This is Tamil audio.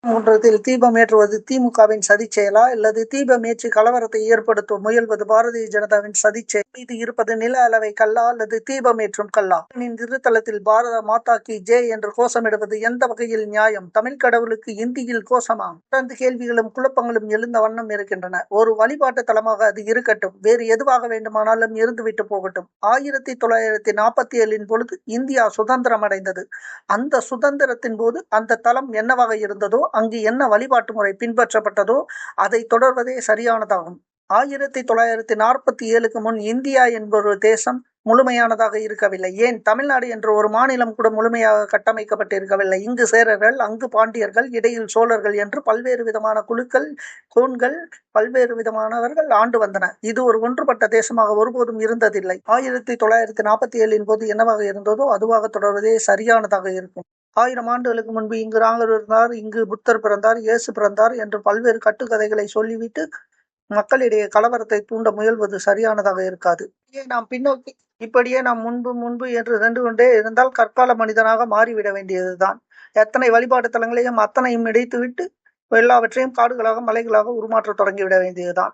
மூன்றத்தில் தீபம் ஏற்றுவது திமுகவின் சதிச் செயலா அல்லது தீபம் ஏற்றி கலவரத்தை ஏற்படுத்த முயல்வது பாரதிய ஜனதாவின் சதிச் செயல்? இது இருப்பது நில அளவை கல்லா அல்லது தீபம் ஏற்றும் கல்லா? இருத்தலத்தில் பாரத மாதா கி ஜெய் என்று கோஷமிடுவது எந்த வகையில் நியாயம்? தமிழ் கடவுளுக்கு இந்தியில் கோஷமா? தொடர்ந்து கேள்விகளும் குழப்பங்களும் எழுந்த வண்ணம் இருக்கின்றன. ஒரு வழிபாட்டு தலமாக அது இருக்கட்டும், வேறு எதுவாக வேண்டுமானாலும் இருந்துவிட்டு போகட்டும். 1947 பொழுது இந்தியா சுதந்திரம் அடைந்தது. அந்த சுதந்திரத்தின் போது அந்த தலம் என்னவாக இருந்ததோ, அங்கு என்ன வழிபாட்டு முறை பின்பற்றப்பட்டதோ அதை தொடர்வதே சரியானதாகும். 1947க்கு முன் இந்தியா என்பொரு தேசம் முழுமையானதாக இருக்கவில்லை. ஏன் தமிழ்நாடு என்ற ஒரு மாநிலம் கூட முழுமையாக கட்டமைக்கப்பட்டிருக்கவில்லை. இங்கு சேரர்கள், அங்கு பாண்டியர்கள், இடையில் சோழர்கள் என்று பல்வேறு விதமான குழுக்கள், கோன்கள், பல்வேறு விதமானவர்கள் ஆண்டு வந்தன. இது ஒரு ஒன்றுபட்ட தேசமாக ஒருபோதும் இருந்ததில்லை. 1947 போது என்னவாக இருந்ததோ அதுவாக தொடர்வதே சரியானதாக இருக்கும். 1000 ஆண்டுகளுக்கு முன்பு இங்கு ராமர் இருந்தார், இங்கு புத்தர் பிறந்தார், இயேசு பிறந்தார் என்று பல்வேறு கட்டுக்கதைகளை சொல்லிவிட்டு மக்களிடையே கலவரத்தை தூண்ட முயல்வது சரியானதாக இருக்காது. இப்படியே நாம் முன்பு என்று சென்று கொண்டே இருந்தால் கற்கால மனிதனாக மாறிவிட வேண்டியதுதான். எத்தனை வழிபாட்டு தலங்களையும் அத்தனையும் இடித்துவிட்டு எல்லாவற்றையும் காடுகளாக, மலைகளாக உருமாற்ற தொடங்கிவிட வேண்டியதுதான்.